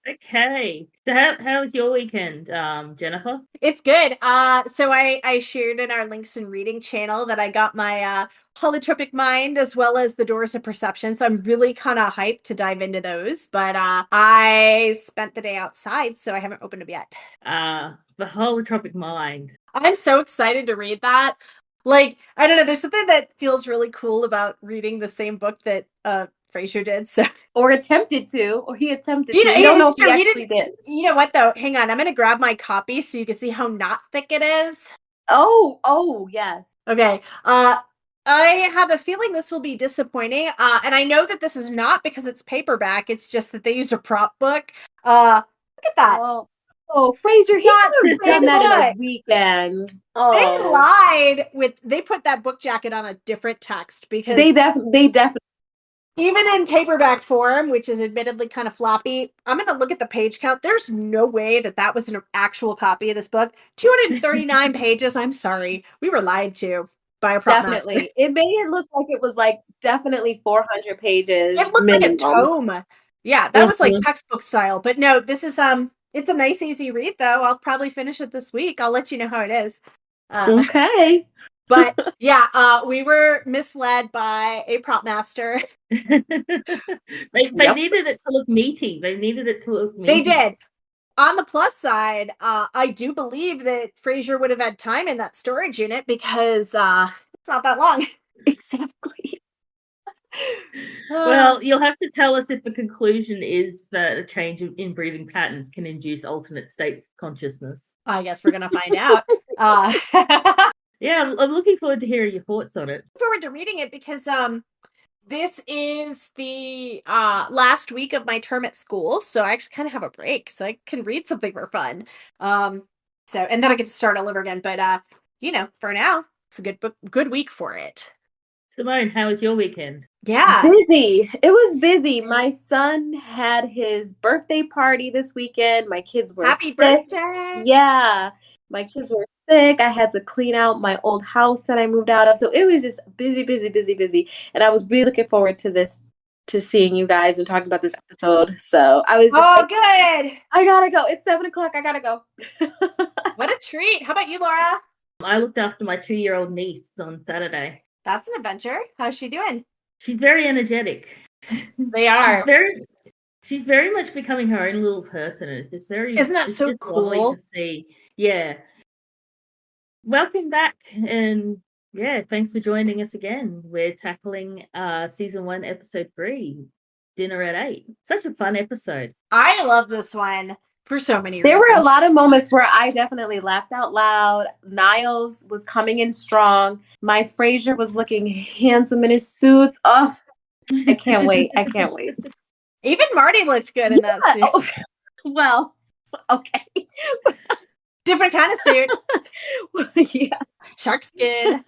Okay. So how was your weekend, Jennifer? It's good. So I shared in our Links and Reading channel that I got my Holotropic Mind as well as the Doors of Perception. So I'm really kind of hyped to dive into those. But I spent the day outside, so I haven't opened them yet. The Holotropic Mind. I'm so excited to read that. Like, I don't know, there's something that feels really cool about reading the same book that Fraser did. So Or attempted to, or he attempted you to. know, We don't know it's if he true. He actually didn't. did. You know what though? Hang on, I'm gonna grab my copy so you can see how not thick it is. Oh, yes. Okay. I have a feeling this will be disappointing. And I know that this is not because it's paperback. It's just that they used a prop book. Look at that. Fraser, It's he not could the have done same that in a book. weekend. They Oh, lied with. They put that book jacket on a different text because they definitely. even in paperback form, which is admittedly kind of floppy, I'm going to look at the page count. There's no way that that was an actual copy of this book. 239 pages. I'm sorry. We were lied to by a prop master. Definitely. It made it look like it was like definitely 400 It pages looked like a minimum. tome. Yeah, that was like Mhm. textbook style. But no, this is it's a nice easy read though. I'll probably finish it this week. I'll let you know how it is. Okay. But yeah, we were misled by a prop master. They Yep. needed it to look meaty. They needed it to look They meaty. did. On the plus side, I do believe that Fraser would have had time in that storage unit because it's not that long. Exactly. Well, you'll have to tell us if the conclusion is that a change in breathing patterns can induce alternate states of consciousness. I guess we're gonna find out. Yeah, I'm looking forward to hearing your thoughts on it. Forward to reading it because this is the last week of my term at school, so I actually kind of have a break, so I can read something for fun. So and then I get to start all over again. But for now, it's a good week for it. Simone, how was your weekend? Yeah. Busy. It was busy. My son had his birthday party this weekend. My kids were Happy sick. birthday. Yeah. My kids were sick. I had to clean out my old house that I moved out of. So it was just busy, busy, busy, busy. And I was really looking forward to seeing you guys and talking about this episode. So I was just like, Good. I gotta go. It's 7:00. I gotta go. What a treat. How about you, Laura? I looked after my 2-year-old niece on Saturday. That's an adventure. How's she doing? She's very energetic. They are. She's very much becoming her own little person. It's Isn't that it's so just lovely cool? to see. Yeah. Welcome back, and yeah, thanks for joining us again. We're tackling season 1, episode 3, Dinner at 8. Such a fun episode. I love this one for so many There reasons. were a lot of moments where I definitely laughed out loud. Niles was coming in strong. My Fraser was looking handsome in his suits. Oh, I can't wait. I can't wait. Even Marty looked good in that suit. Oh, well, okay. Different kind of suit. Yeah. Shark skin.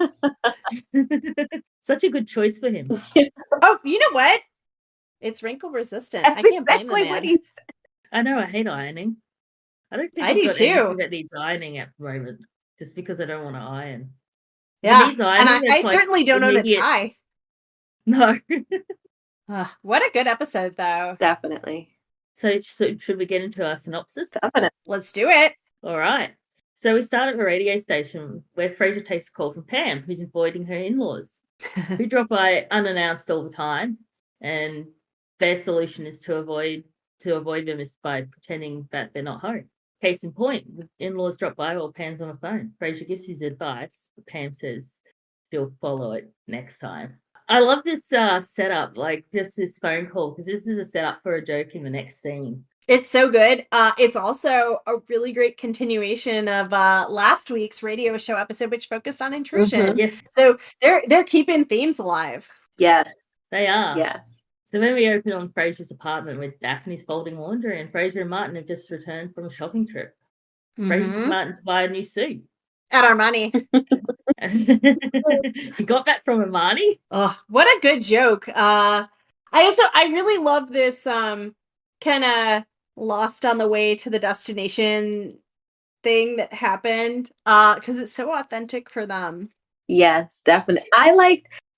Such a good choice for him. Oh, you know what? It's wrinkle resistant. That's I can't blame the exactly man. what he said. I know, I hate ironing. I don't think I I've do got too. anything that needs ironing at the moment, just because I don't want to iron. Yeah, Needs ironing, and I like certainly don't own a tie. No. What a good episode, though. Definitely. So should we get into our synopsis? Definitely. Let's do it. All right. So we start at the radio station where Fraser takes a call from Pam, who's avoiding her in-laws, who drop by unannounced all the time, and their solution is to avoid them is by pretending that they're not home. Case in point, the in-laws drop by while Pam's on the phone. Fraser gives his advice, but Pam says she'll follow it next time. I love this setup, like just this phone call, because this is a setup for a joke in the next scene. It's so good. It's also a really great continuation of last week's radio show episode, which focused on intrusion. Mhm. Yes, So they're keeping themes alive. Yes. they are. Yes. So then we open on Fraser's apartment with Daphne's folding laundry, and Fraser and Martin have just returned from a shopping trip. Fraser took Martin to buy a new suit. At Armani. He got that from Armani. Oh, what a good joke. I really love this kind of lost on the way to the destination thing that happened because it's so authentic for them. Yes, definitely.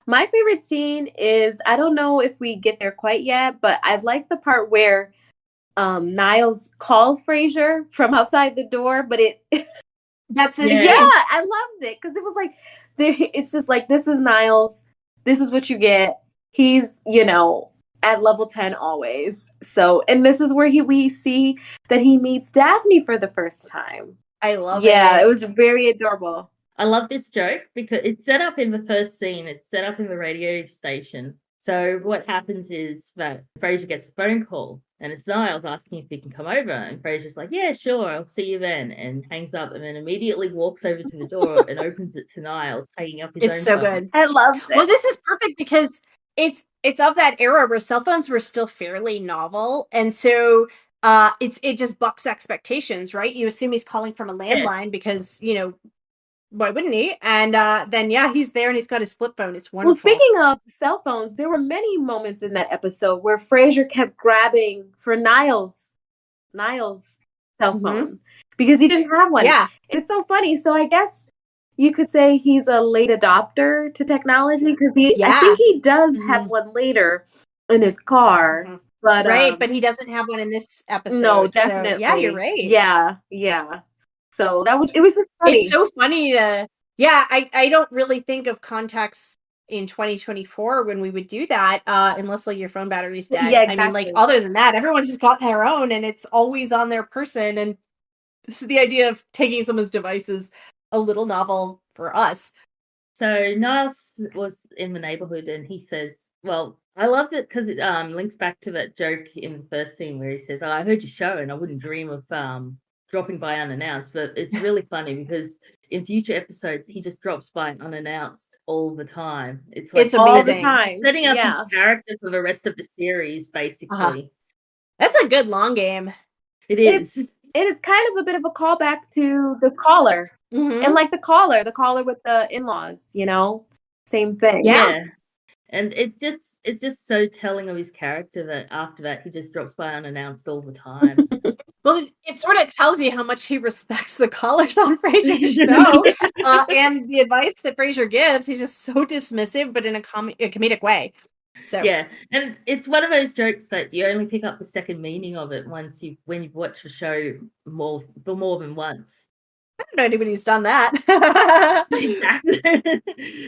My favorite scene is, I don't know if we get there quite yet, but I like the part where Niles calls Frasier from outside the door, but That's his Yeah. yeah, name. I loved it because it was like it's just like, this is Niles, this is what you get. He's, at level 10 always. So, and this is where we see that he meets Daphne for the first time. I love Yeah, it. it was very adorable. I love this joke because it's set up in the first scene. It's set up in the radio station. So what happens is that Frasier gets a phone call and it's Niles asking if he can come over. And Frasier's like, yeah, sure, I'll see you then. And hangs up and then immediately walks over to the door and opens it to Niles, taking up his It's own so phone. good. I loved it. Well, this is perfect because it's of that era where cell phones were still fairly novel, and so it just bucks expectations, right? You assume he's calling from a landline because why wouldn't he? And then he's there and he's got his flip phone. It's Well, wonderful. speaking of cell phones, there were many moments in that episode where Frasier kept grabbing for Niles' cell phone because he didn't have one. Yeah. It's so funny. So I guess you could say he's a late adopter to technology because I think he does have one later in his car. But right, but he doesn't have one in this episode. No, So, definitely. yeah, you're right. Yeah. So it was just funny. It's so funny to I don't really think of contacts in 2024 when we would do that, unless like your phone battery's dead. Yeah, I mean, like, exactly. other than that, everyone's just got their own and it's always on their person. And this is the idea of taking someone's devices a little novel for us. So Niles was in the neighborhood and he says, well, I love it because it links back to that joke in the first scene where he says, oh, I heard your show and I wouldn't dream of dropping by unannounced. But it's really funny because in future episodes, he just drops by unannounced all the time. It's like It's amazing. All the time. Setting up his character for the rest of the series, basically. That's a good long game. It is. And it's kind of a bit of a callback to The Caller. And like the caller with the in-laws, same thing. Yeah. And it's just so telling of his character that after that he just drops by unannounced all the time. Well, it sort of tells you how much he respects the callers on Frasier's show and the advice that Frasier gives. He's just so dismissive, but in a comedic way. So yeah, and it's one of those jokes that you only pick up the second meaning of it when you've watched the show more than once. I don't know anybody who's done that.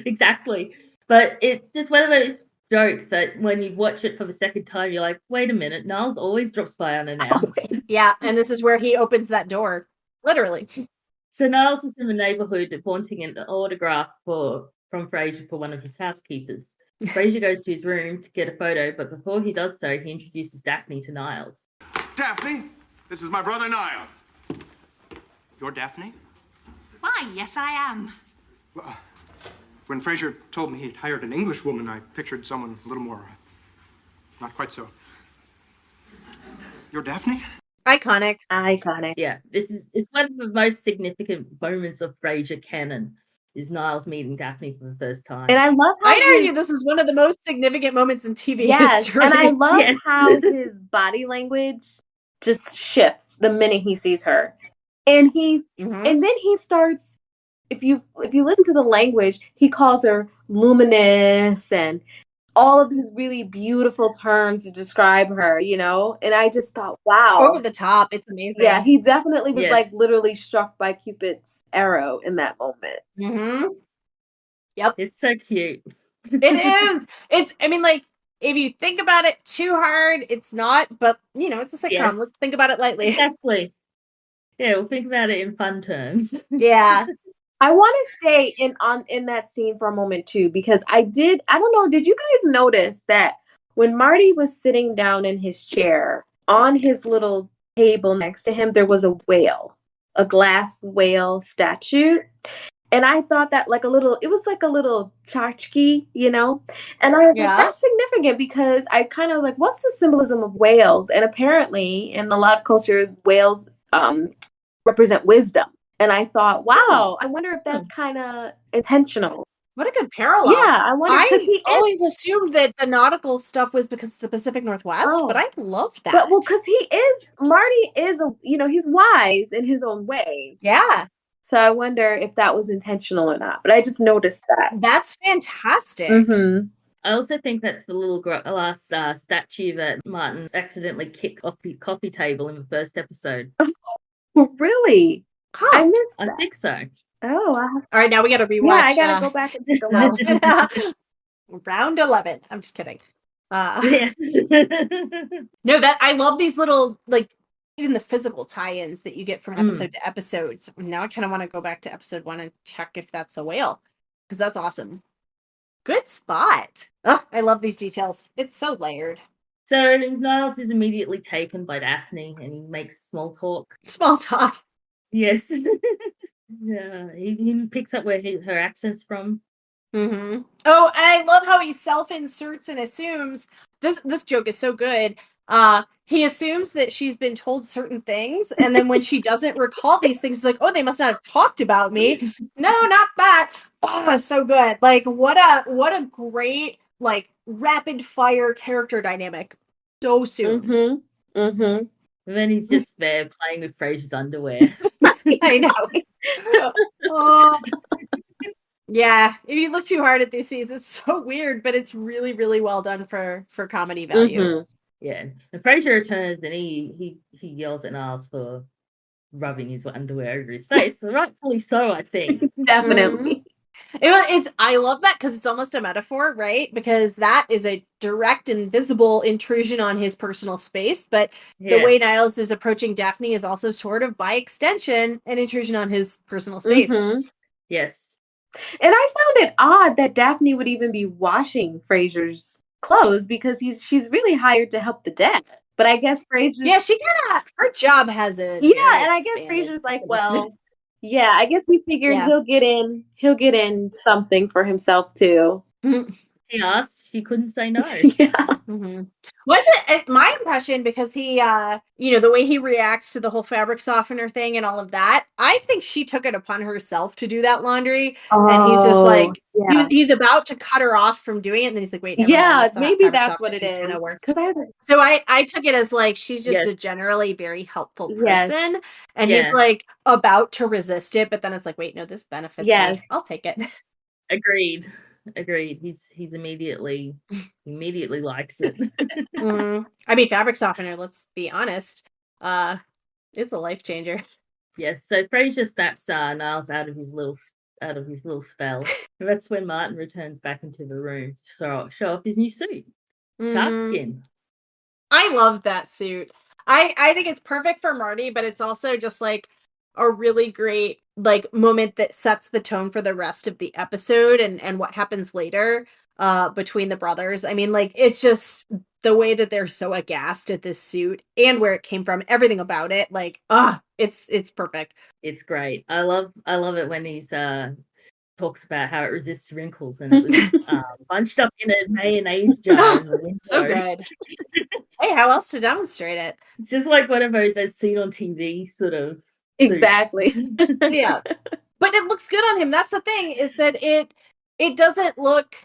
Exactly. But it's just one of those jokes that when you watch it for the second time, you're like, wait a minute, Niles always drops by unannounced. Yeah, and this is where he opens that door, literally. So Niles is in the neighborhood wanting an autograph from Frasier for one of his housekeepers. Frasier goes to his room to get a photo, but before he does so, he introduces Daphne to Niles. Daphne, this is my brother Niles. You're Daphne? Why, yes, I am. Well, when Frasier told me he'd hired an English woman, I pictured someone a little more, not quite so. You're Daphne? Iconic. Yeah, it's one of the most significant moments of Frasier canon. Is Niles meeting Daphne for the first time. And I love how I'd argue this is one of the most significant moments in TV history. And I love how his body language just shifts the minute he sees her. And and then he starts, if you listen to the language, he calls her luminous and all of these really beautiful terms to describe her, and I just thought, wow. Over the top. It's amazing. Yeah, he definitely was like literally struck by Cupid's arrow in that moment. Yep. It's so cute. It is. I mean, like, if you think about it too hard, it's not, but it's a sitcom. Yes. Let's think about it lightly. Exactly. Yeah, we'll think about it in fun terms. Yeah. I want to stay in that scene for a moment too, because I don't know, did you guys notice that when Marty was sitting down in his chair, on his little table next to him, there was a whale, a glass whale statue. And I thought that it was like a little tchotchke, And I was like, that's significant because I kind of was like, what's the symbolism of whales? And apparently in a lot of cultures, whales represent wisdom. And I thought, wow, I wonder if that's kind of intentional. What a good parallel. Yeah, I wonder. I always assumed that the nautical stuff was because it's the Pacific Northwest, but I love that. But because Marty is, he's wise in his own way. Yeah. So I wonder if that was intentional or not. But I just noticed that. That's fantastic. Mm-hmm. I also think that's the little last statue that Martin accidentally kicked off the coffee table in the first episode. Really? Huh. I missed I that. think so. Oh, All right, now we got to rewatch. yeah, I gotta go back and take a look. Round 11. I'm just kidding. Yes. No, that I love these little, like, even the physical tie-ins that you get from episode to episode. So now I kind of want to go back to episode 1 and check if that's a whale, because that's awesome. Good spot. Oh, I love these details. It's so layered. So Niles is immediately taken by Daphne and he makes small talk. Small talk. Yes. Yeah, he picks up where her accent's from. Mm-hmm. Oh, and I love how he self-inserts and assumes this joke is so good. He assumes that she's been told certain things, and then when she doesn't recall these things, he's like, "Oh, they must not have talked about me." No, not that. Oh, so good. Like, what a great, like, rapid fire character dynamic. So soon. Mm-hmm. Mm-hmm. And then he's just there playing with Frasier's underwear. I know. Oh. Yeah, if you look too hard at these scenes, it's so weird, but it's really, really well done for comedy value. Mm-hmm. Yeah. And Frasier returns and he yells at Niles for rubbing his underwear over his face. Rightfully so, I think. Definitely. It's I love that because it's almost a metaphor, right? Because that is a direct and visible intrusion on his personal space, but the Yeah. way Niles is approaching Daphne is also sort of by extension an intrusion on his personal space. Mm-hmm. Yes. And I found it odd that Daphne would even be washing Frasier's clothes because she's really hired to help the dad. But I guess Frasier. Yeah, she kind of her job has a Yeah, and I guess Frasier's like, well, yeah, I guess we figured Yeah. he'll get in something for himself too. He asked, she couldn't say no. Yeah. Mm-hmm. What's it? My impression, because he, the way he reacts to the whole fabric softener thing and all of that, I think she took it upon herself to do that laundry, and he's just like, yeah. he's about to cut her off from doing it, and then he's like, wait, never Yeah, mind, maybe fabric that's softener what it thing kinda is. works. Because So I took it as like she's just Yes. a generally very helpful Yes. person, and Yeah. he's like about to resist it, but then it's like, wait, no, this benefits me. Yes. I'll take it. Agreed. He's immediately likes it. I mean, fabric softener, let's be honest, it's a life changer. Yes. So Frasier snaps Niles out of his little spell. And that's when Martin returns back into the room to show off his new suit, shark skin. I love that suit. I think it's perfect for Marty, but it's also just like a really great like moment that sets the tone for the rest of the episode and what happens later between the brothers. I mean, like, it's just the way that they're so aghast at this suit and where it came from, everything about it, like, it's perfect. It's great. I love it when he's talks about how it resists wrinkles and it was bunched up in a mayonnaise jar in the window. So good. Hey, how else to demonstrate it? It's just like one of those I've seen on TV sort of suits. Exactly. Yeah. But it looks good on him. That's the thing, is that it doesn't look,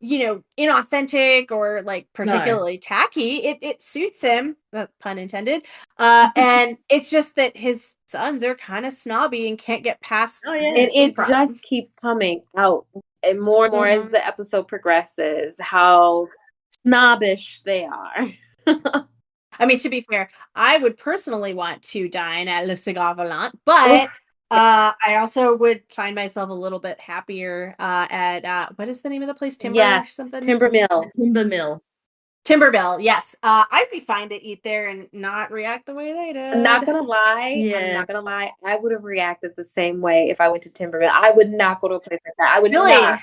inauthentic or like particularly tacky. It suits him, pun intended. And it's just that his sons are kind of snobby and can't get past. Oh, yeah. And it just keeps coming out and more as the episode progresses, how snobbish they are. I mean, to be fair, I would personally want to dine at Le Cigar Volant, but I also would find myself a little bit happier at what is the name of the place? Timber Mill. Timbermill, yes. I'd be fine to eat there and not react the way they did. I'm not gonna lie. I would have reacted the same way if I went to Timbermill. I would not go to a place like that. I would not.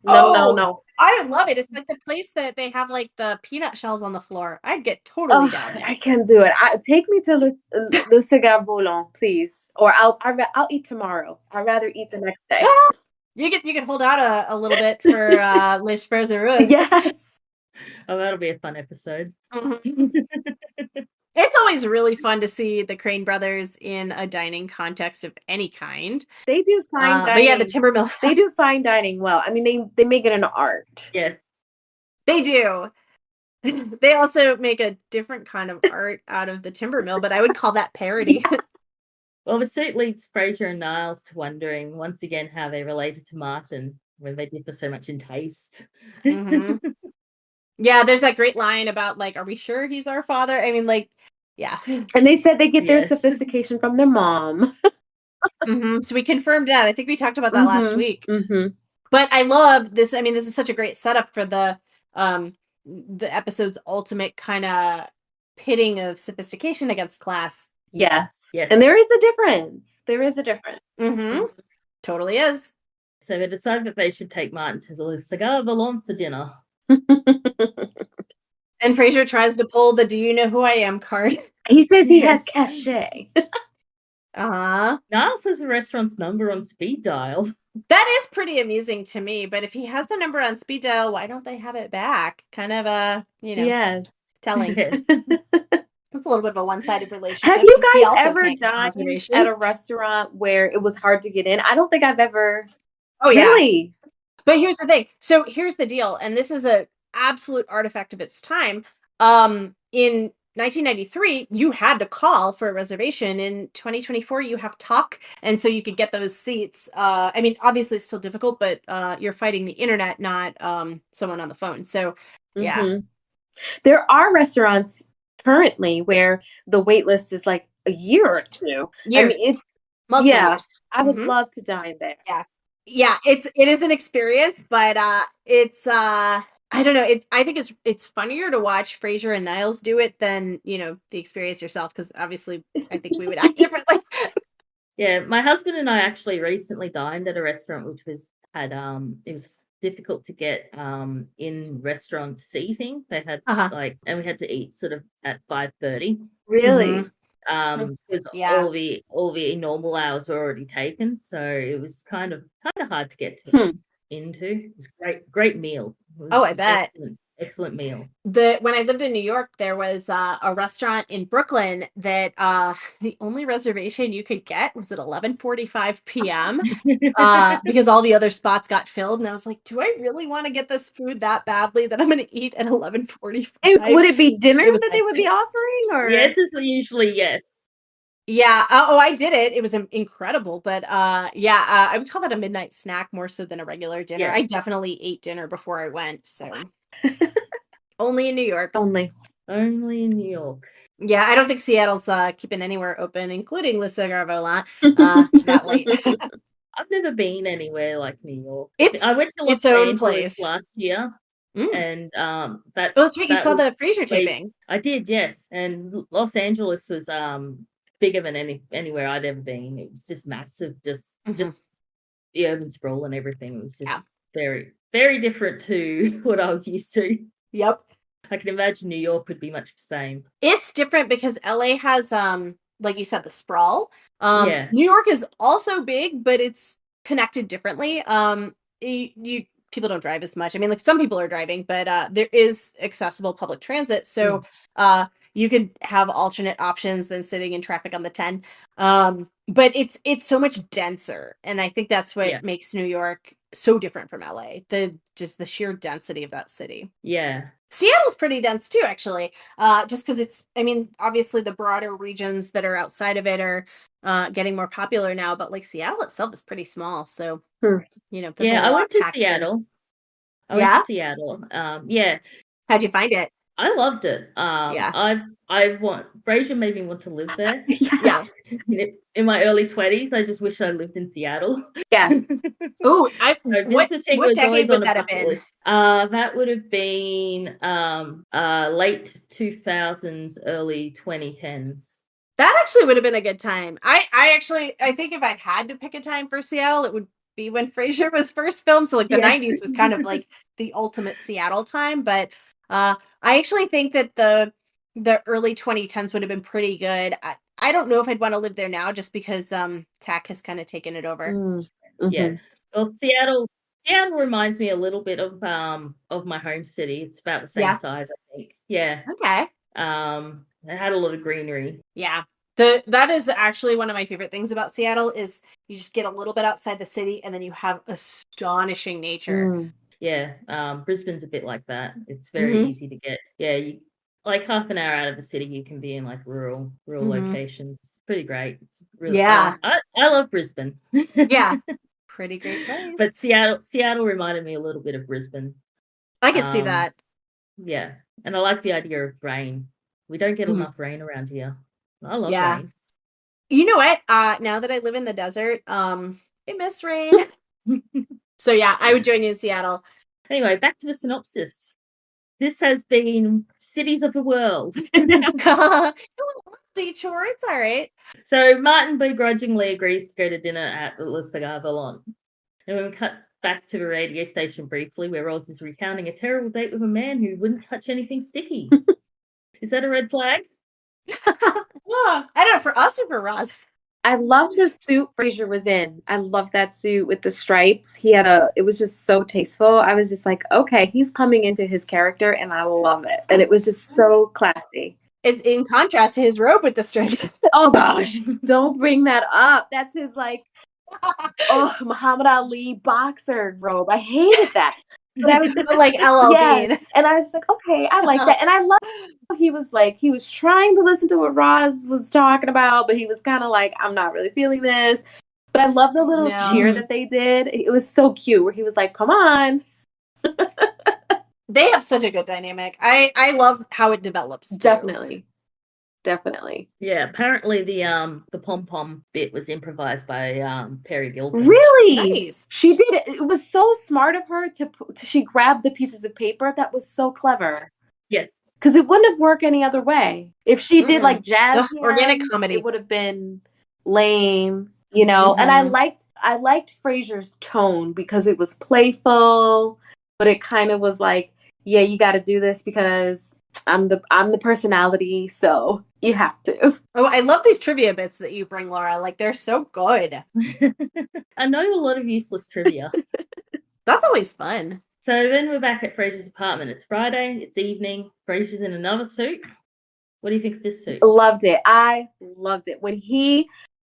No. I would love it. It's like the place that they have like the peanut shells on the floor. I'd get totally down there. I can't do it. Take me to Le Cigar Volant, please. Or I'll eat tomorrow. I'd rather eat the next day. You could hold out a little bit for Les Frères Heureux. Yes. Oh, that'll be a fun episode. It's always really fun to see the Crane brothers in a dining context of any kind. They do fine dining. But yeah, the Timbermill. They do fine dining well. I mean, they make it an art. Yeah. They do. They also make a different kind of art out of the Timbermill, but I would call that parody. Well, the suit leads Frasier and Niles to wondering once again how they're related to Martin when they differ so much in taste. Mhm. Yeah, there's that great line about like, are we sure he's our father? I mean, like, yeah. And they said they get their Yes. sophistication from their mom. So we confirmed that. I think we talked about that last week. Mm-hmm. But I love this. I mean, this is such a great setup for the episode's ultimate kind of pitting of sophistication against class. Yes. Yes. And there is a difference. There is a difference. Mm-hmm. Totally is. So they decide that they should take Martin to the Cigar Volant for dinner. And Frasier tries to pull the "Do you know who I am" card. He says he has Yes. cachet. Uh-huh. Niles has the restaurant's number on speed dial. That is pretty amusing to me, but if he has the number on speed dial, why don't they have it back? Kind of Yes. telling. Yes. It's a little bit of a one-sided relationship. Have you since he guys also ever can't get the dined reservation. at a restaurant where it was hard to get in? I don't think I've ever. Oh yeah. Really? But here's the thing. So here's the deal, and this is a absolute artifact of its time. In 1993, you had to call for a reservation. In 2024, you have Talk, and so you could get those seats. I mean, obviously, it's still difficult, but you're fighting the internet, not someone on the phone. So, yeah. Mhm. There are restaurants currently where the wait list is like a year or two. Years. I mean, it's Multiple yeah. years. I would Mhm. love to dine there. Yeah, it is an experience, but it's I don't know. I think it's funnier to watch Frasier and Niles do it than the experience yourself, because obviously I think we would act differently. Yeah, my husband and I actually recently dined at a restaurant which had it was difficult to get in restaurant seating. They had Uh-huh. and we had to eat sort of at 5:30. Really? Because Yeah. all the normal hours were already taken, so it was kind of hard to get to into. It was great meal. It was Oh, I an bet. excellent meal. When I lived in New York, there was a restaurant in Brooklyn that the only reservation you could get was at 11:45 p.m. Because all the other spots got filled, and I was like, do I really want to get this food that badly that I'm going to eat at 11:45? And would it be dinner It was that they would be offering, or Yes, it's usually yes. Yeah. Oh, I did it. It was incredible. But I would call that a midnight snack more so than a regular dinner. Yeah. I definitely ate dinner before I went. So only in New York. only? Only in New York. Yeah, I don't think Seattle's keeping anywhere open, including Le Cigar Volant, that late. I've never been anywhere like New York. It's I went to Los its own Angeles place. last year, Mm. and Oh, that's right. You that saw was the Frasier way- taping. I did, yes. And Los Angeles was bigger than anywhere I'd ever been. It was just massive, just the urban sprawl and everything. It was just very, very different to what I was used to. Yep. I can imagine New York would be much the same. It's different because LA has like you said, the sprawl. Yeah. New York is also big, but it's connected differently. People don't drive as much. I mean, like some people are driving, but there is accessible public transit. So you could have alternate options than sitting in traffic on the 10. But it's so much denser. And I think that's what makes New York so different from LA. The sheer density of that city. Yeah. Seattle's pretty dense too, actually. Just because obviously the broader regions that are outside of it are getting more popular now, but like Seattle itself is pretty small. So, there's a I lot went to packed in. Seattle. I went to Seattle. Yeah. How'd you find it? I loved it. Yeah. Frasier made me want to live there. Yes. In my early 20s, I just wish I lived in Seattle. Yes. Ooh, What decade would that have been? That would have been late 2000s, early 2010s. That actually would have been a good time. I think if I had to pick a time for Seattle, it would be when Frasier was first filmed. So like the 90s was kind of like the ultimate Seattle time. But I actually think that the early 2010s would have been pretty good. I don't know if I'd want to live there now just because tech has kind of taken it over. Mm-hmm. Yeah. Well, Seattle reminds me a little bit of my home city. It's about the same size, I think. Yeah. Okay. It had a lot of greenery. Yeah. That is actually one of my favorite things about Seattle is you just get a little bit outside the city and then you have astonishing nature. Yeah. Brisbane's a bit like that. It's very easy to get. Yeah. like half an hour out of a city, you can be in like rural Mhm. locations. It's pretty great. It's really Yeah. I love Brisbane. Yeah. Pretty great place. But Seattle reminded me a little bit of Brisbane. I can see that. Yeah, and I like the idea of rain. We don't get Mhm. enough rain around here. I love Yeah. rain. You know what? Now that I live in the desert, I miss rain. So yeah, I would join you in Seattle. Anyway, back to the synopsis. This has been Cities of the World. A little detour, it's all right. So Martin begrudgingly agrees to go to dinner at Le Cigar Volant. And when we cut back to the radio station briefly, where Roz is recounting a terrible date with a man who wouldn't touch anything sticky. Is that a red flag? I don't know, for us or for Roz. I love the suit Frasier was in. I love that suit with the stripes. It was just so tasteful. I was just like, okay, he's coming into his character and I love it. And it was just so classy. It's in contrast to his robe with the stripes. Oh gosh, don't bring that up. That's his Muhammad Ali boxer robe. I hated that. But I was just like LL yes. Bean. And I was like, okay, I like that. And I love he was trying to listen to what Roz was talking about, but he was kind of like, I'm not really feeling this. But I love the little cheer that they did. It was so cute where he was like, come on. They have such a good dynamic. I love how it develops too. Definitely. Yeah, apparently the pom-pom bit was improvised by Perry Gilpin. Really? Nice. She did it. It was so smart of her to she grabbed the pieces of paper. That was so clever. Yes. Because it wouldn't have worked any other way. If she did like jazz hands, organic comedy, it would have been lame, you know. And I liked Frasier's tone because it was playful, but it kind of was like, yeah, you got to do this because I'm the personality, so you have to. Oh, I love these trivia bits that you bring, Laura. Like, they're so good. I know a lot of useless trivia. That's always fun. So then we're back at Frasier's apartment. It's Friday, it's evening. Frasier's in another suit. What do you think of this suit? Loved it. I loved it.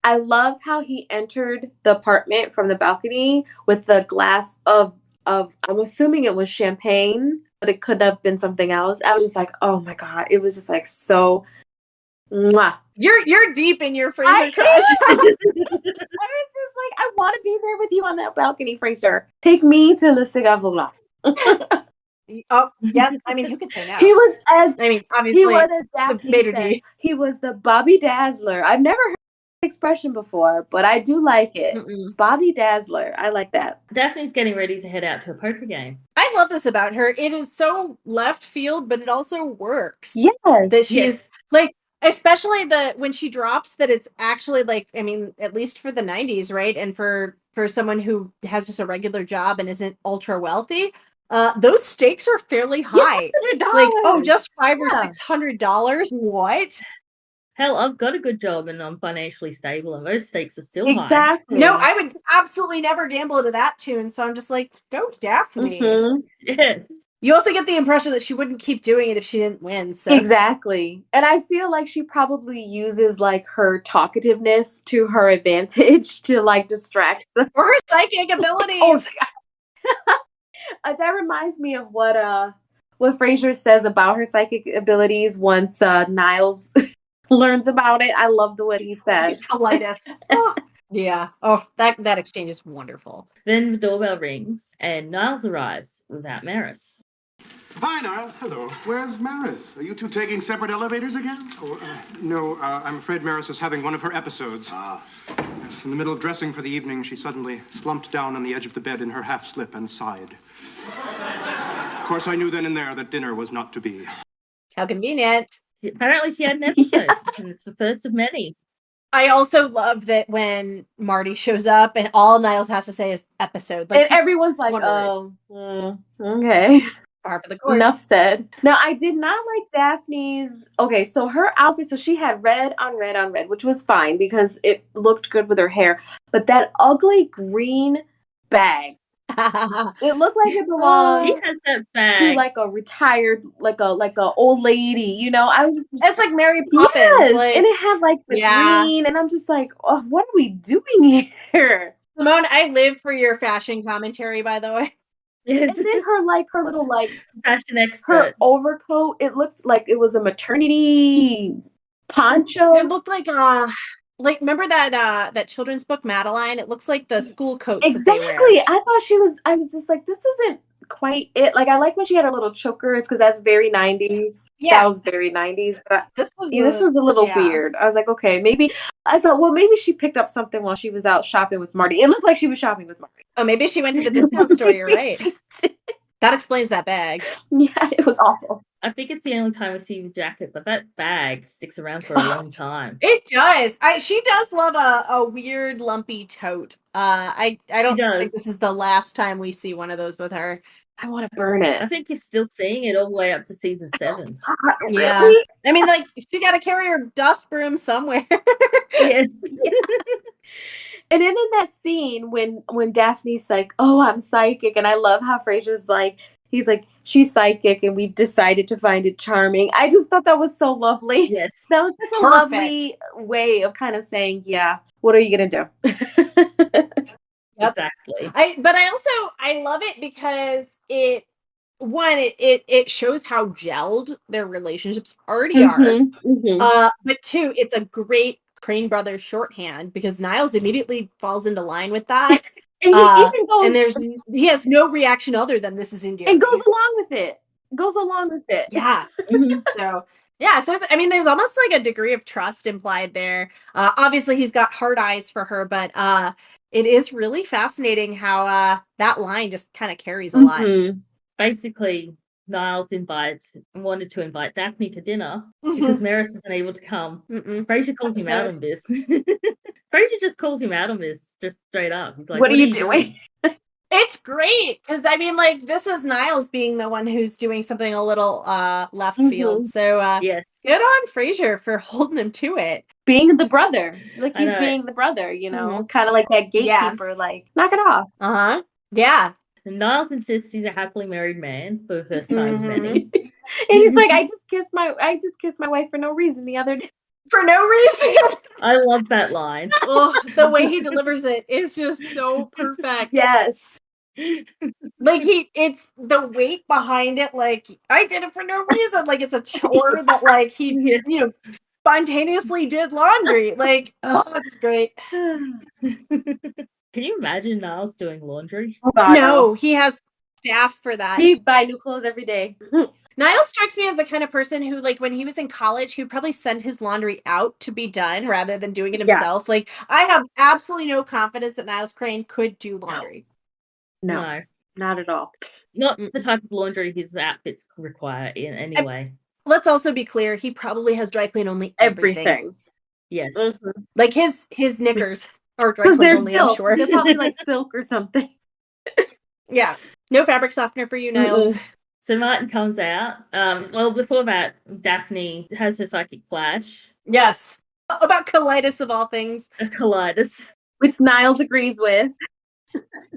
I loved how he entered the apartment from the balcony with the glass of I'm assuming it was champagne, but it could have been something else. I was just like, oh my God. It was just like so mwah. You're deep in your Frasier crush. I was just like, I want to be there with you on that balcony, Frasier. Take me to Le Cigar Volant. Oh, yeah. I mean, who could say no? He was obviously, he was as Daphne said, he was the Bobby Dazzler. I've never heard that expression before, but I do like it. Bobby Dazzler. I like that. Daphne's getting ready to head out to a poker game. I love this about her. It is so left field, but it also works. Yes. That she's like, especially when she drops that it's actually like, I mean, at least for the 90s, right? And for someone who has just a regular job and isn't ultra wealthy, those stakes are fairly high. $600. Like, oh, just $500 or $600. What? Hell, I've got a good job and I'm financially stable, and those stakes are still high. Exactly. No, I would absolutely never gamble to that tune. So I'm just like, go Daphne. Yes. You also get the impression that she wouldn't keep doing it if she didn't win. So. Exactly. And I feel like she probably uses like her talkativeness to her advantage to like distract them. Or her psychic abilities. Oh, that reminds me of what Frasier says about her psychic abilities once Niles learns about it. I love the way he said. Colitis. Oh, yeah. Oh, that exchange is wonderful. Then the doorbell rings and Niles arrives without Maris. Hi, Niles. Hello. Where's Maris? Are you two taking separate elevators again? No, I'm afraid Maris is having one of her episodes. Yes, in the middle of dressing for the evening, she suddenly slumped down on the edge of the bed in her half-slip and sighed. Of course, I knew then and there that dinner was not to be. How convenient. Apparently she had an episode, and it's the first of many. I also love that when Marty shows up and all Niles has to say is episode. Like, and everyone's like, okay. Par for the course. Enough said. Now, I did not like Daphne's. Okay, so her outfit, so she had red on red on red, which was fine because it looked good with her hair. But that ugly green bag, it looked like it belonged. She has that bag to like a retired, like a old lady. You know, it's like Mary Poppins. Yes, like, and it had like the green, and I'm just like, oh, what are we doing here? Simone, I live for your fashion commentary, by the way. Yes. And then her little Fashion her expert. overcoat, it looked like it was a maternity poncho. It looked like remember that children's book Madeline? It looks like the school coats that they wear. Exactly. I was just like, this isn't quite it. Like, I like when she had her little chokers because that's very 90s. Yeah. That was very 90s. But This was this was a little weird. I was like, okay, maybe I thought, well, maybe she picked up something while she was out shopping with Marty. It looked like she was shopping with Marty. Oh, maybe she went to the discount store, you're right. That explains that bag. Yeah, it was awful. I think it's the only time we see the jacket, but that bag sticks around for a long time. It does. She does love a weird lumpy tote. I don't think this is the last time we see one of those with her. I want to burn it. I think you're still seeing it all the way up to season 7. Yeah. Really? I mean, like, she got to carry her dust broom somewhere. Yes. Yeah. And then in that scene when Daphne's like, "Oh, I'm psychic," and I love how Frasier's like, he's like, "She's psychic, and we've decided to find it charming." I just thought that was so lovely. Yes. That was such a lovely way of kind of saying, "Yeah, what are you gonna do?" Yep. Exactly. But I love it because it shows how gelled their relationships already are. Mm-hmm. But 2, it's a great Crane Brothers shorthand because Niles immediately falls into line with that. And he even goes, and he has no reaction other than this is endearing. And goes along with it. Yeah. So yeah, so there's almost like a degree of trust implied there. Obviously he's got hard eyes for her, but it is really fascinating how that line just kind of carries a lot. Basically, Niles wanted to invite Daphne to dinner because Maris wasn't able to come. Frasier calls him out on this. Frasier just calls him out on this, just straight up. He's like, what are you doing? It's great because this is Niles being the one who's doing something a little left field. So yes, good on Frasier for holding him to it. Being the brother, like he's being the brother, kind of like that gatekeeper. Like, knock it off. Yeah. And Niles insists he's a happily married man for the first time in many. And he's like, I just kissed my wife for no reason the other day. For no reason. I love that line. Oh, the way he delivers it is just so perfect. Yes. Like it's the weight behind it. Like, I did it for no reason. Like, it's a chore that like he spontaneously did laundry. Like, oh, it's great. Can you imagine Niles doing laundry? Oh, God, no, he has staff for that. He buy new clothes every day. Niles strikes me as the kind of person who, like, when he was in college, he would probably send his laundry out to be done rather than doing it himself. Yes. Like, I have absolutely no confidence that Niles Crane could do laundry. No, not at all. Not the type of laundry his outfits require in any way. Let's also be clear, he probably has dry clean only everything. Yes. Like his knickers are dry clean only, I'm sure. They're probably like silk or something. Yeah. No fabric softener for you, Niles. So Martin comes out. Well, before that, Daphne has her psychic flash. Yes. About colitis of all things. A colitis. Which Niles agrees with.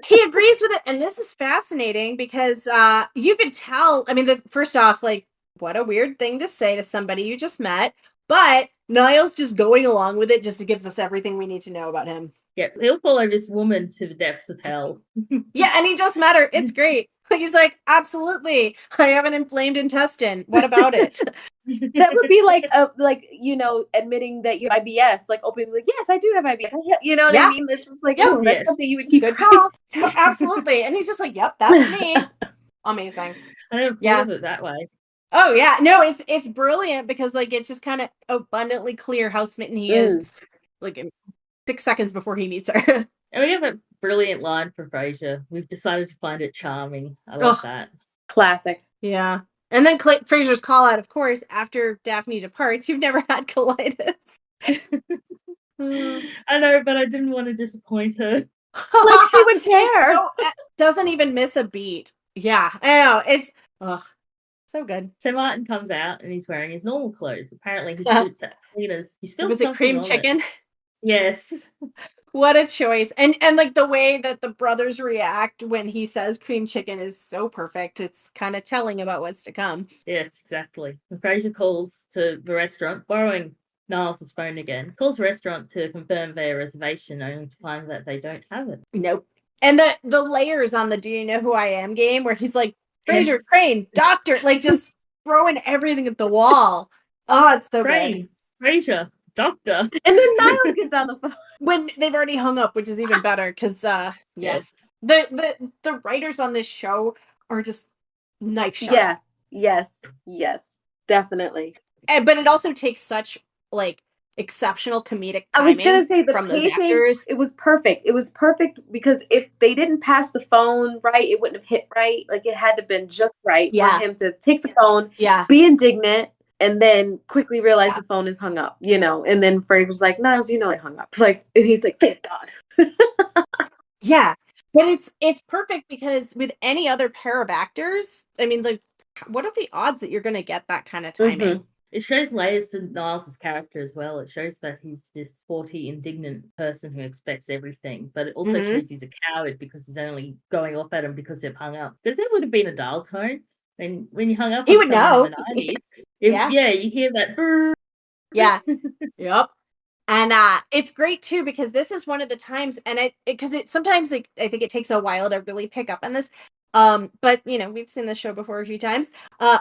He agrees with it. And this is fascinating because you could tell, first off, like, what a weird thing to say to somebody you just met. But Niles just going along with it just gives us everything we need to know about him. Yeah, he'll follow this woman to the depths of hell. Yeah, and he just met her. It's great. He's like, absolutely. I have an inflamed intestine. What about it? That would be like admitting that you have IBS, like openly, like, yes, I do have IBS. You know what I mean? It's just like, that's something you would keep. Good call. Absolutely. And he's just like, yep, that's me. Amazing. I never thought of it that way. Oh yeah, no, it's brilliant because like it's just kind of abundantly clear how smitten he is, like in 6 seconds before he meets her. And we have a brilliant line from Frasier. We've decided to find it charming. I love that. Classic. Yeah. And then Frasier's call out, of course, after Daphne departs, you've never had colitis. I know, but I didn't want to disappoint her. Like she would care. Doesn't even miss a beat. Yeah, I know. It's so good. So Martin comes out and he's wearing his normal clothes. Apparently his suit's at cleaners. Was it cream chicken? Yes. What a choice. And like the way that the brothers react when he says cream chicken is so perfect. It's kind of telling about what's to come. Yes, exactly. And Frasier calls to the restaurant, borrowing Niles' phone again. Calls the restaurant to confirm their reservation, only to find that they don't have it. Nope. And the layers on the "Do you know who I am" game, where he's like, Frasier, Yes. Crane, Doctor, like just throwing everything at the wall. Oh, it's so good. Crane, Frasier, Doctor. And then Niles gets on the phone. When they've already hung up, which is even better, because Yes. the writers on this show are just knife sharp. Yeah. Yes. Definitely. But it also takes such like exceptional comedic timing I was gonna say the from those pacing. actors. It was perfect. It was perfect because if they didn't pass the phone right, it wouldn't have hit right. Like it had to have been just right Yeah. for him to take the phone, Yeah. be indignant, and then quickly realize the phone is hung up. And then Fraser's like, "Niles, I hung up." Like, and he's like, "Thank God." Yeah. But it's perfect because with any other pair of actors, I mean, like, what are the odds that you're going to get that kind of timing? It shows layers to Niles' character as well. It shows that he's this sporty, indignant person who expects everything, but it also shows he's a coward because he's only going off at him because they've hung up. Because it would have been a dial tone, and when you hung up, He on would someone know. in the 90s, Yeah. you hear that. Brrr. Yeah. Yep. And it's great too because this is one of the times, and because it sometimes I think it takes a while to really pick up on this. But we've seen this show before a few times.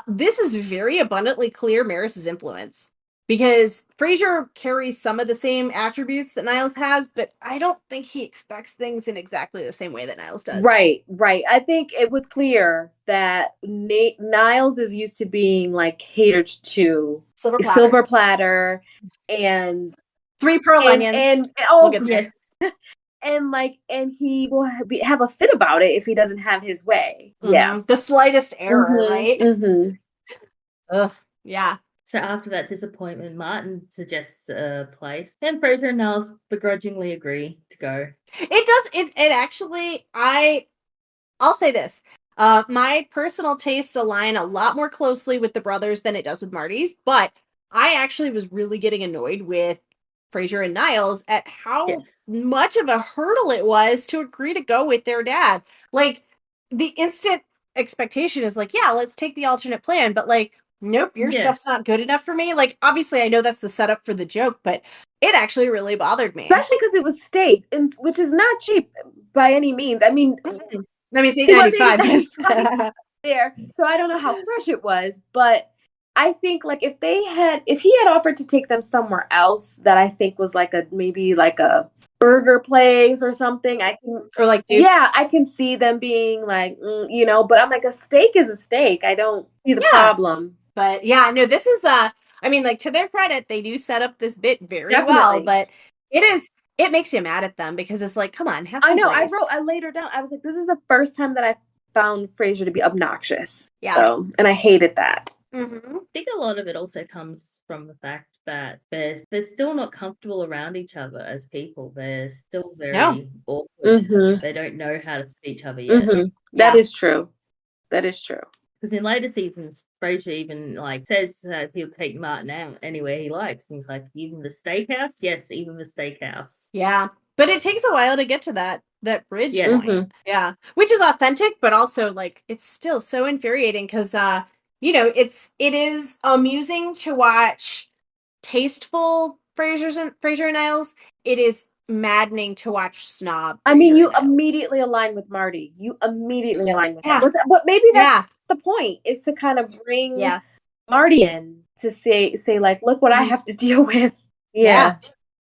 This is very abundantly clear Maris's influence because Frasier carries some of the same attributes that Niles has, but I don't think he expects things in exactly the same way that Niles does. Right. I think it was clear that Niles is used to being like catered to, silver platter, and 3 pearl onions. And we'll get there. Yes. and he will have a fit about it if he doesn't have his way. Yeah. The slightest error, right? Ugh. Yeah. So after that disappointment, Martin suggests a place, and Frasier and Niles begrudgingly agree to go. It does. It actually. I'll say this. My personal tastes align a lot more closely with the brothers than it does with Marty's, but I actually was really getting annoyed with Frasier and Niles at how much of a hurdle it was to agree to go with their dad. Like the instant expectation is like, yeah, let's take the alternate plan, but like, nope, your stuff's not good enough for me. Like, obviously, I know that's the setup for the joke, but it actually really bothered me, especially because it was steak, which is not cheap by any means. I mean, it's $8.95 there, so I don't know how fresh it was, but I think like if he had offered to take them somewhere else that I think was maybe a burger place or something, I can see them being like, but I'm like, a steak is a steak. I don't see the problem. But yeah, no, this is I mean, like, to their credit, they do set up this bit very well, but it makes you mad at them because it's like, come on, have some grace. I laid her down. I was like, this is the first time that I found Frasier to be obnoxious. Yeah. So, and I hated that. I think a lot of it also comes from the fact that they're still not comfortable around each other as people. They're still very awkward. They don't know how to speak each other yet. That is true. That is true. Because in later seasons, Frasier even says that he'll take Martin out anywhere he likes. And he's like, even the steakhouse? Yes, even the steakhouse. Yeah. But it takes a while to get to that bridge point. Yeah. Which is authentic, but also it's still so infuriating because it is amusing to watch tasteful Frasier and Niles. It is maddening to watch snob. I mean, you immediately align with Marty. You immediately align with him. But maybe that's the point, is to kind of bring Marty in to say like, look what I have to deal with. Yeah.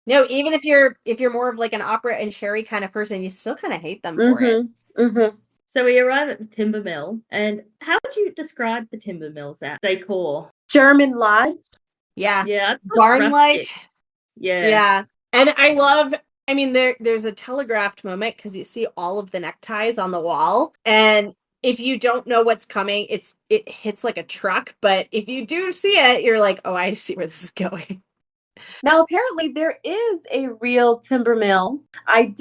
No, even if you're more of like an Opera and Sherry kind of person, you still kind of hate them for it. So we arrive at the timber mill, and how would you describe the timber mill's decor? German lodge. Yeah, barn-like. Yeah. And I mean, there's a telegraphed moment because you see all of the neckties on the wall, and if you don't know what's coming, it hits like a truck. But if you do see it, you're like, oh, I see where this is going. Now, apparently there is a real timber mill. I'm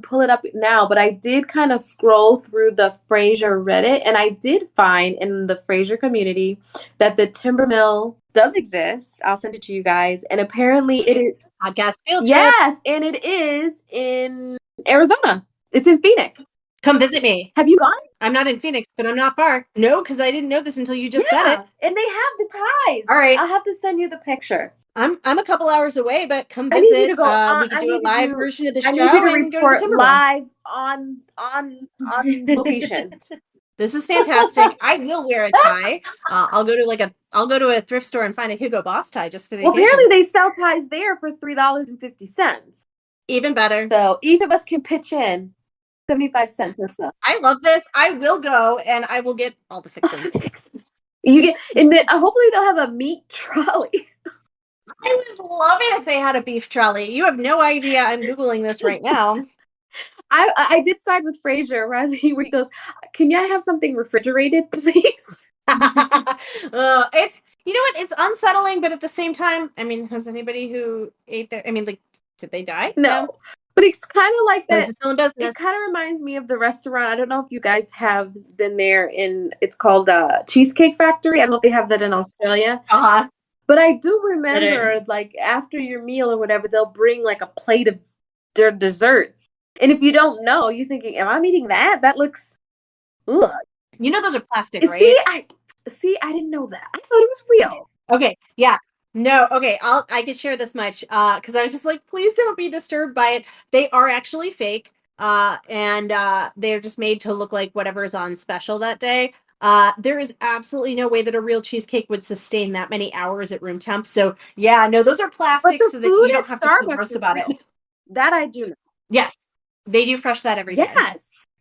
pulling it up now, but I did kind of scroll through the Frasier Reddit, and I did find in the Frasier community that the timber mill does exist. I'll send it to you guys. And apparently it is podcast field trip. Yes, and it is in Arizona. It's in Phoenix. Come visit me. Have you gone? I'm not in Phoenix, but I'm not far. No, because I didn't know this until you just said it. And they have the ties. All right. I'll have to send you the picture. I'm a couple hours away, but come I need you visit. to go on. We could do a live version of the I need you show to and go to the report Timber Mill. live on location. This is fantastic. I will wear a tie. I'll go to a thrift store and find a Hugo Boss tie just for the Well, occasion. apparently they sell ties there for $3.50. Even better. So each of us can pitch in 75 cents or so. I love this. I will go and I will get all the fixins. You get, and then hopefully they'll have a meat trolley. I would love it if they had a beef trolley. You have no idea. I'm Googling this right now. I did side with Fraser where he goes, "Can I have something refrigerated, please?" It's, you know what? It's unsettling, but at the same time, I mean, has anybody who ate there? I mean, like, did they die? No. But it's kind of like that. This is still in business. It kind of reminds me of the restaurant. I don't know if you guys have been there it's called Cheesecake Factory. I don't know if they have that in Australia. Uh-huh. But I do remember, like, after your meal or whatever, they'll bring, like, a plate of their desserts. And if you don't know, you're thinking, am I eating that? That looks, ugh. You know those are plastic, right? See, I didn't know that. I thought it was real. Okay, yeah. No, okay, I could share this much, because I was just like, please don't be disturbed by it. They are actually fake, and they're just made to look like whatever is on special that day. There is absolutely no way that a real cheesecake would sustain that many hours at room temp. So yeah, no, those are plastic so that you don't have to feel gross about it. That I do know. Yes, they do fresh that every day.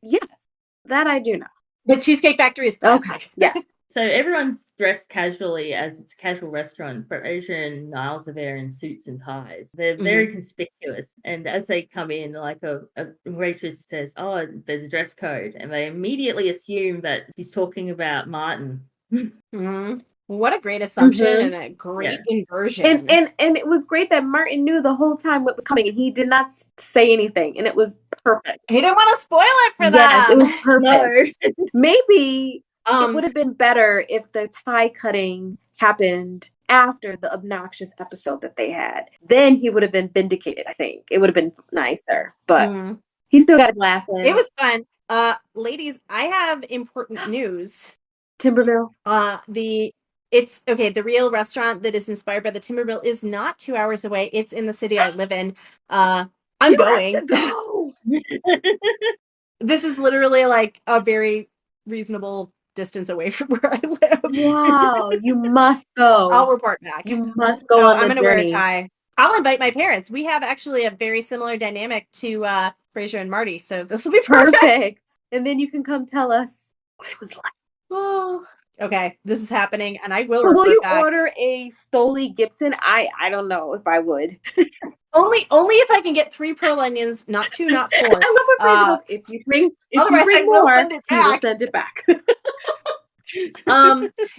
Yes, that I do know. The Cheesecake Factory is plastic. Okay. Yes. So everyone's dressed casually as it's a casual restaurant, but Asia and Niles are there in suits and ties. They're very conspicuous. And as they come in, like a waitress says, "Oh, there's a dress code." And they immediately assume that she's talking about Martin. Mm-hmm. What a great assumption and a great inversion. And it was great that Martin knew the whole time what was coming and he did not say anything. And it was perfect. He didn't want to spoil it for them. Yes, it was perfect. No. Maybe it would have been better if the tie cutting happened after the obnoxious episode that they had. Then he would have been vindicated, I think. It would have been nicer. But he still got us laughing. It was fun. Ladies, I have important news. Timbermill. The real restaurant that is inspired by the Timber Mill is not 2 hours away. It's in the city I live in. I'm going. Have to go. This is literally like a very reasonable distance away from where I live. Wow, you must go. I'll report back. You must go on the I'm gonna journey. wear a tie. I'll invite my parents. We have actually a very similar dynamic to Fraser and Marty, so this will be perfect. And then you can come tell us what it was like. Oh, okay, this is happening, and I will. So will you back. order a Stoli Gibson? I don't know if I would. Only if I can get 3 pearl onions, not 2, not 4. I love when Fraser goes, if you bring will more, send it he will back. send it back.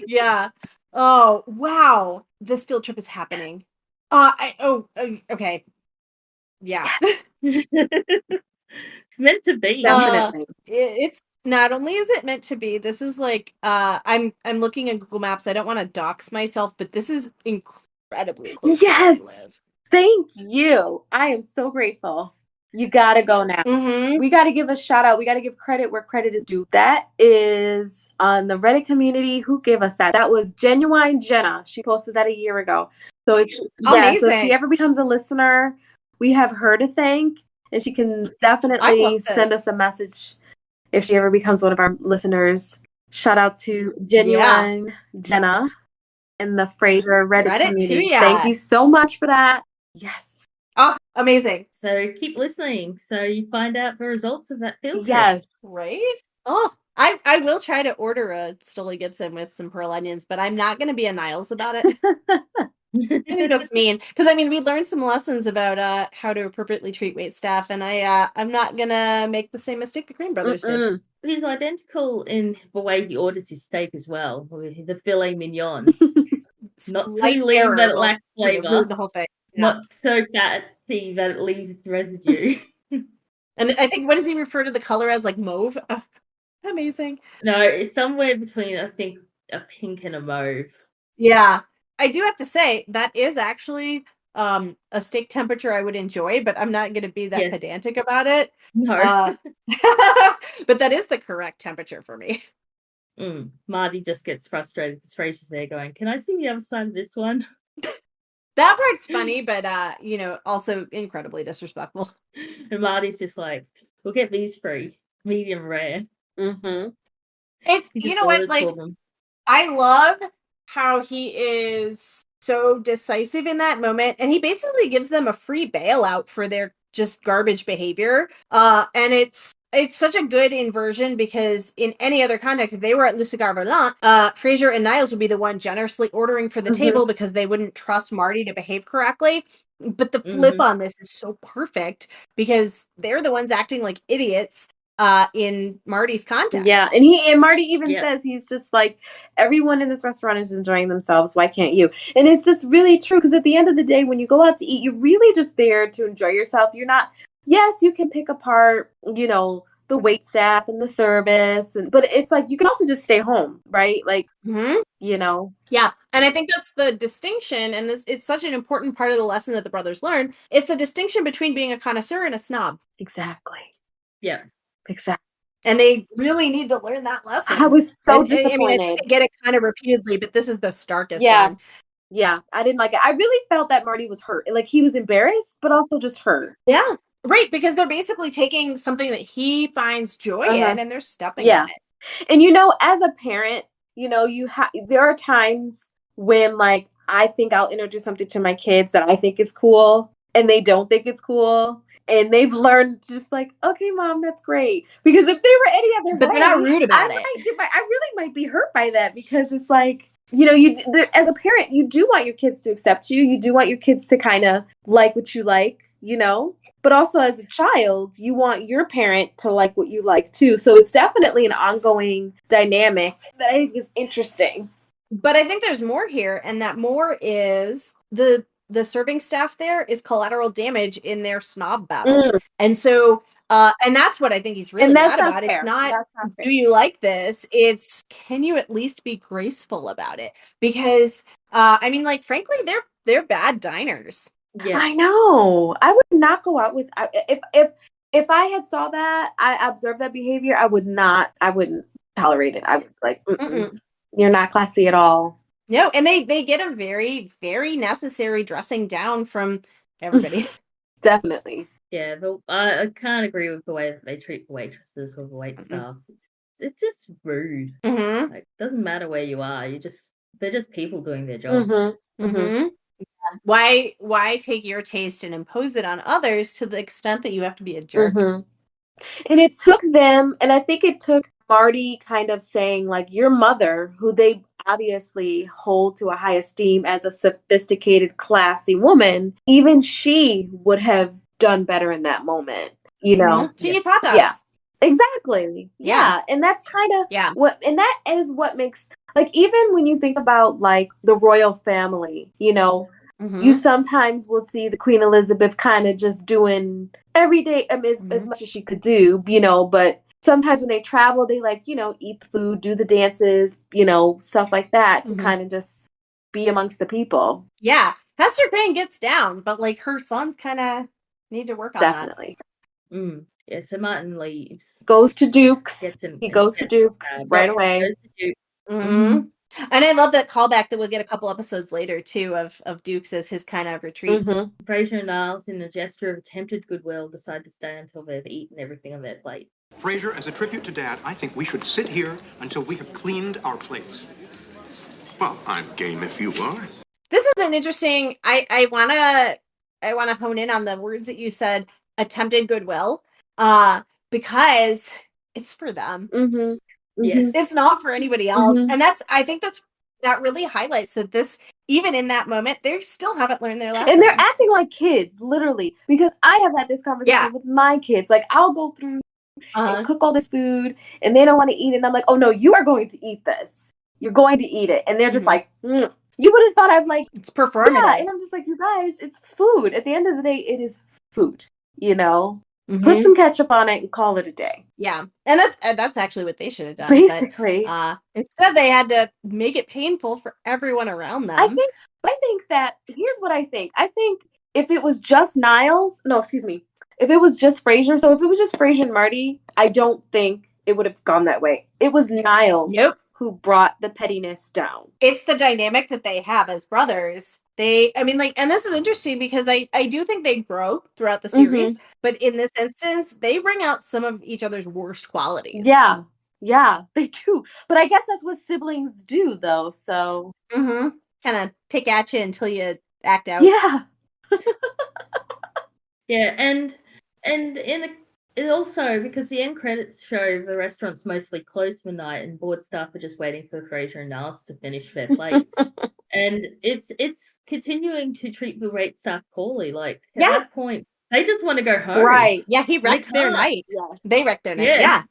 Yeah. Oh, wow. This field trip is happening. Okay. Yeah. It's meant to be. Definitely. It's not only is it meant to be, this is like I'm looking at Google Maps. I don't want to dox myself, but this is incredibly close to where I live. Thank you. I am so grateful. You gotta go now. We gotta give a shout out. We gotta give credit where credit is due. That is on the Reddit community. Who gave us that? That was Genuine Jenna. She posted that a year ago. So if she ever becomes a listener, we have her to thank, and she can definitely send us a message if she ever becomes one of our listeners. Shout out to Genuine Jenna in the Fraser Reddit community. Thank you so much for that. Yes. Oh, amazing. So keep listening so you find out the results of that field trip. Yes. Right? Oh, I will try to order a Stoli Gibson with some pearl onions, but I'm not going to be a Niles about it. I think that's mean. Because, I mean, we learned some lessons about how to appropriately treat waitstaff, and I'm not going to make the same mistake the Green Brothers did. He's identical in the way he orders his steak as well. The filet mignon. Not too lean that it lacks flavor. The whole thing. Not so fatty that it leaves residue. And I think, what does he refer to the color as? Like mauve? Oh, amazing. No, it's somewhere between, I think, a pink and a mauve. Yeah. I do have to say, that is actually a steak temperature I would enjoy, but I'm not going to be that pedantic about it. No. But that is the correct temperature for me. Marty just gets frustrated because Fraser's there going, "Can I see the other side of this one?" That part's funny, but also incredibly disrespectful. And Marty's just like, we'll get these free, medium rare. Mm-hmm. It's He you just know what, orders like for them. I love how he is so decisive in that moment, and he basically gives them a free bailout for their just garbage behavior. And it's such a good inversion because in any other context, if they were at Le Cigare Volant, Frasier and Niles would be the one generously ordering for the Mhm. table because they wouldn't trust Marty to behave correctly. But the flip on this is so perfect because they're the ones acting like idiots in Marty's context. Yeah, and Marty even Yep. says, he's just like, everyone in this restaurant is enjoying themselves. Why can't you? And it's just really true, because at the end of the day, when you go out to eat, you're really just there to enjoy yourself. You're not. Yes, you can pick apart, the wait staff and the service, but it's like you can also just stay home, right? Like, Mhm. Yeah, and I think that's the distinction, and this it's such an important part of the lesson that the brothers learn. It's the distinction between being a connoisseur and a snob, Exactly. Yeah. Exactly. and they really need to learn that lesson. I was so And, I mean, I think disappointed. they get it kind of repeatedly, but this is the starkest Yeah. one. Yeah, I didn't like it. I really felt that Marty was hurt. Like, he was embarrassed, but also just hurt. Yeah, right, because they're basically taking something that he finds joy in, and they're stepping Yeah. on it. And as a parent, there are times when, like, I think I'll introduce something to my kids that I think is cool, and they don't think it's cool. And they've learned just like, okay, mom, that's great. Because if they were any other But way, they're not rude about it. I really might be hurt by that, because it's like, as a parent, you do want your kids to accept you. You do want your kids to kind of like what you like, But also as a child, you want your parent to like what you like too. So it's definitely an ongoing dynamic that I think is interesting. But I think there's more here, and that more is the serving staff there is collateral damage in their snob battle. And so and that's what I think he's really And that's mad not about. fair. It's not, That's not fair. do you like this? It's, can you at least be graceful about it? Because I mean, like, frankly, they're bad diners. Yeah. I know. I would not go out with if I had saw that, I observed that behavior, I wouldn't tolerate it. I would like, you're not classy at all. No, and they get a very, very necessary dressing down from everybody. Definitely. Yeah, but I can't agree with the way that they treat the waitresses or the wait staff. It's just rude. Mm-hmm. Like, doesn't matter where you are. They're just people doing their job. Yeah. Why take your taste and impose it on others to the extent that you have to be a jerk? And it took them, and I think it took Marty kind of saying, like, your mother, who they obviously hold to a high esteem as a sophisticated, classy woman, even she would have done better in that moment, She eats hot dogs. Yeah, exactly. Yeah. And that's kind of and that is what makes, like, even when you think about, like, the royal family, you sometimes will see the Queen Elizabeth kind of just doing every day as much as she could do, but sometimes when they travel, they eat the food, do the dances, stuff like that to kind of just be amongst the people. Yeah. Hester Prynne gets down, but like her sons kind of need to work on Definitely. that. Yeah, so Martin leaves. Goes to Duke's. He goes to Duke's right away. Goes to Duke's. And I love that callback that we'll get a couple episodes later too of Duke's as his kind of retreat. Frasier and Niles, in a gesture of attempted goodwill, decide to stay until they've eaten everything on their plate. Frasier, as a tribute to Dad, I think we should sit here until we have cleaned our plates. Well, I'm game if you are. This is an interesting. I wanna hone in on the words that you said. Attempted goodwill, because it's for them. Yes, it's not for anybody else, and I think that really highlights that this, even in that moment, they still haven't learned their lesson, and they're acting like kids, literally. Because I have had this conversation with my kids. Like, I'll go through and cook all this food, and they don't want to eat it, and I'm like, oh no, you are going to eat this. You're going to eat it, and they're just like, You would have thought I'm like, it's performative. Yeah, and I'm just like, you guys, it's food. At the end of the day, it is food. Put some ketchup on it and call it a day. Yeah, and that's actually what they should have done. Basically, but, instead they had to make it painful for everyone around them. I think that here's what I think. I think if it was just if it was just Frasier. So if it was just Frasier and Marty, I don't think it would have gone that way. It was Niles who brought the pettiness down. It's the dynamic that they have as brothers And this is interesting because I do think they grow throughout the series, but in this instance, they bring out some of each other's worst qualities. Yeah, they do. But I guess that's what siblings do, though. So kind of pick at you until you act out. yeah. Yeah, and it also, because the end credits show the restaurant's mostly closed for night and board staff are just waiting for Fraser and Niles to finish their plates. And it's continuing to treat the wait staff poorly. Like at that point, they just want to go home. Right. Yeah, he wrecked their night. Yes. They wrecked their night. Yeah.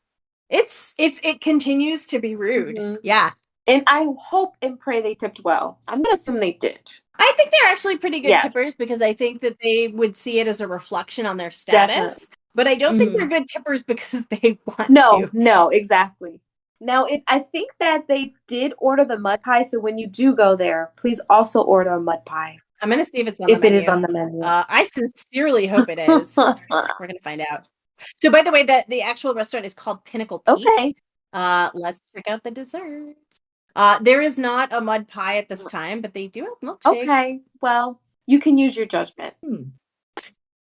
It continues to be rude. Yeah. And I hope and pray they tipped well. I'm gonna assume they did. I think they're actually pretty good tippers because I think that they would see it as a reflection on their status. Definitely. But I don't think they're good tippers because they want to. No, exactly. Now, I think that they did order the mud pie, so when you do go there, please also order a mud pie. I'm going to see if it's on the menu. If it is on the menu. I sincerely hope it is. We're going to find out. So, by the way, the actual restaurant is called Pinnacle Peak. Okay. Let's check out the desserts. There is not a mud pie at this time, but they do have milkshakes. Okay, well, you can use your judgment.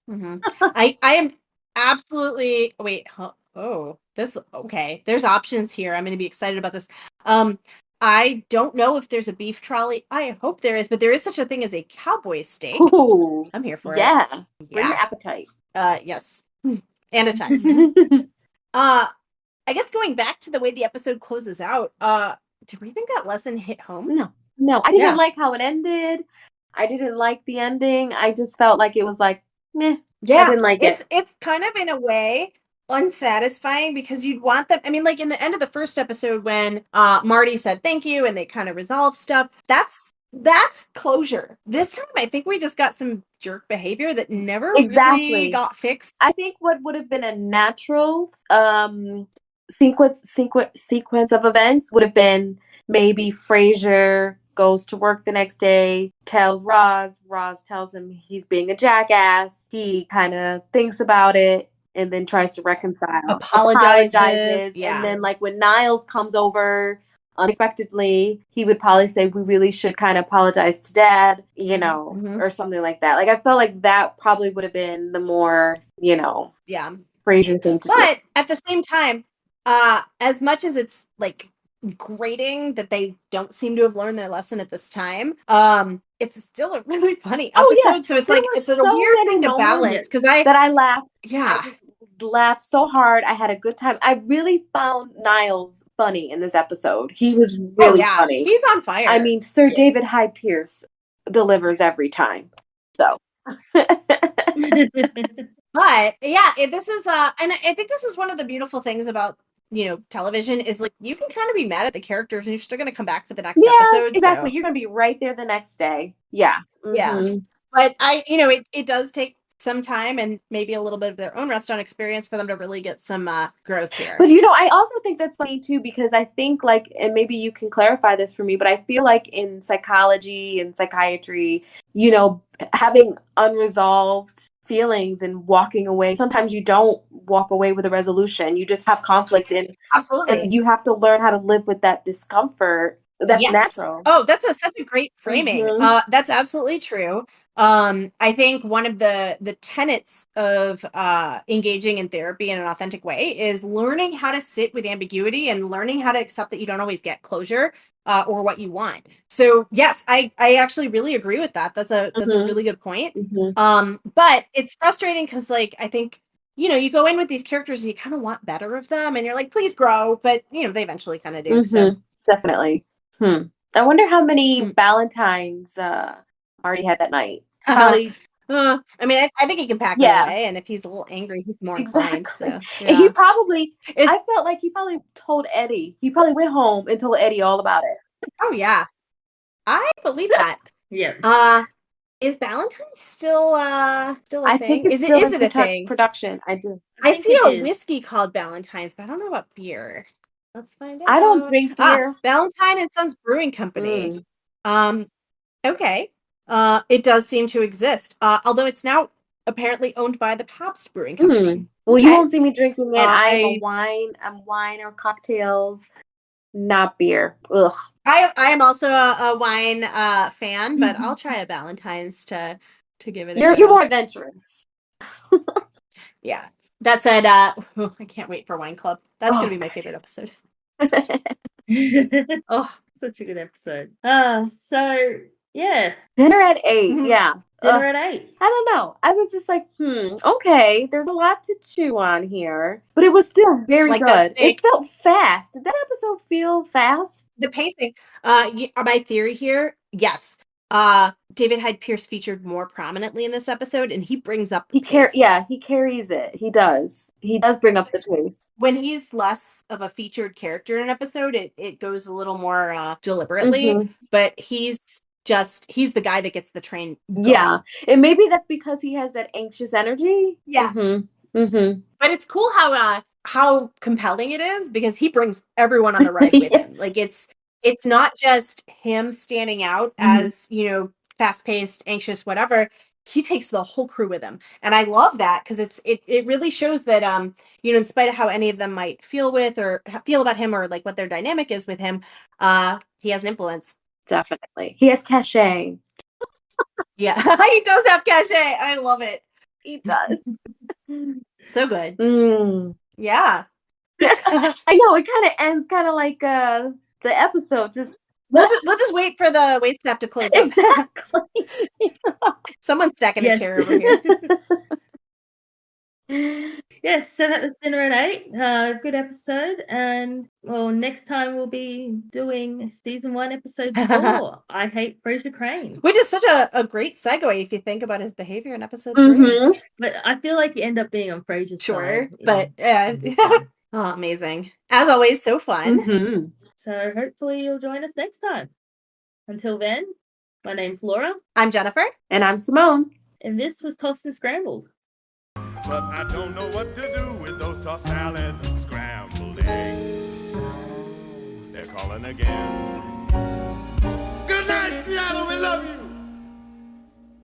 I am absolutely there's options here. I'm going to be excited about this. I don't know if there's a beef trolley. I hope there is, but there is such a thing as a cowboy steak. Ooh, I'm here for it. Yeah. Bring your appetite. Yes. And a time. I guess going back to the way the episode closes out, do we think that lesson hit home? No. I didn't like how it ended. I didn't like the ending. I just felt like it was like, meh. Yeah. I didn't like it. It's kind of in a way unsatisfying because you'd want them. I mean, like in the end of the first episode when Marty said thank you and they kind of resolved stuff, that's closure. This time I think we just got some jerk behavior that never really got fixed. I think what would have been a natural sequence of events would have been maybe Frasier goes to work the next day, tells Roz tells him he's being a jackass. He kind of thinks about it and then tries to reconcile. Apologizes. Yeah. And then like when Niles comes over unexpectedly, he would probably say, we really should kind of apologize to Dad, or something like that. Like I felt like that probably would have been the more, Frasier thing to do. But at the same time, as much as it's like grating that they don't seem to have learned their lesson at this time, it's still a really funny episode. So it's it's a weird thing to balance because I laughed. Yeah. I just laughed so hard. I had a good time. I really found Niles funny in this episode. He was really funny. He's on fire. I mean, Sir David Hyde Pierce delivers every time. So But yeah, this is and I think this is one of the beautiful things about television is like you can kind of be mad at the characters and you're still going to come back for the next episode. Exactly. So. You're going to be right there the next day. Yeah. Yeah. But it does take some time and maybe a little bit of their own restaurant experience for them to really get some growth here. But I also think that's funny too, because I think and maybe you can clarify this for me, but I feel like in psychology and psychiatry, having unresolved feelings and walking away, sometimes you don't walk away with a resolution. You just have conflict and you have to learn how to live with that discomfort. That's natural. Oh, that's such a great framing. That's absolutely true. I think one of the tenets of engaging in therapy in an authentic way is learning how to sit with ambiguity and learning how to accept that you don't always get closure or what you want. So yes, I actually really agree with that. That's a really good point. But it's frustrating because I think you go in with these characters and you kind of want better of them and you're like, please grow, but they eventually kind of do. So definitely. I wonder how many Valentines Marty had that night. Probably. I mean, I think he can pack it away, and if he's a little angry, he's more inclined. So, and he probably, I felt like he probably told Eddie. He probably went home and told Eddie all about it. Oh yeah, I believe that. Yeah. Is Valentine still a I thing? Think is it a thing? Production. I do. I see a whiskey called Valentine's, but I don't know about beer. Let's find out. I don't drink beer. Valentine and Sons Brewing Company. Okay. It does seem to exist. Although it's now apparently owned by the Pabst Brewing Company. Well, you won't see me drinking it. I'm wine or cocktails. not beer. Ugh. I am also a wine fan, but I'll try a Valentine's to give it a You're go. more adventurous. Yeah. That said, I can't wait for Wine Club. That's Oh, gonna be my God, favorite yes. episode. Such Oh, a good episode. So yeah, Dinner at 8. Mhm. Yeah. dinner Ugh. at 8. I don't know. I was just like, okay, there's a lot to chew on here. But it was still very like that good. steak. It felt fast. Did that episode feel fast? The pacing. My theory here, yes. David Hyde Pierce featured more prominently in this episode, and he brings up the pace. He carries it. He does. He does bring up the pace. When he's less of a featured character in an episode, it goes a little more deliberately. Mhm. But he's the guy that gets the train going. Yeah. And maybe that's because he has that anxious energy. Yeah. But it's cool how compelling it is because he brings everyone on the ride with him. Yes. Like it's not just him standing out as, fast-paced, anxious, whatever. He takes the whole crew with him. And I love that because it really shows that in spite of how any of them might feel about him or like what their dynamic is with him, he has an influence. Definitely. He has cachet. Yeah. He does have cachet. I love it. He does. So good. Yeah. I know, it kind of ends kind of like the episode just We'll just wait for the wait staff to close up. exactly. Someone's stacking Yes. a chair over here. Yes, so that was dinner at 8. Good episode, and well, next time we'll be doing season 1, episode 4. I Hate Frasier Crane. Which is such a great segue if you think about his behavior in episode 3. Mhm. But I feel like you end up being on Frasier's Sure, side. but oh, amazing. As always, so fun. Mhm. So hopefully you'll join us next time. Until then, my name's Laura, I'm Jennifer. And I'm Simone. and this was Tossed and Scrambled. But I don't know what to do with those tossed salads and scrambled eggs. They're calling again. Good night, Seattle. We love you.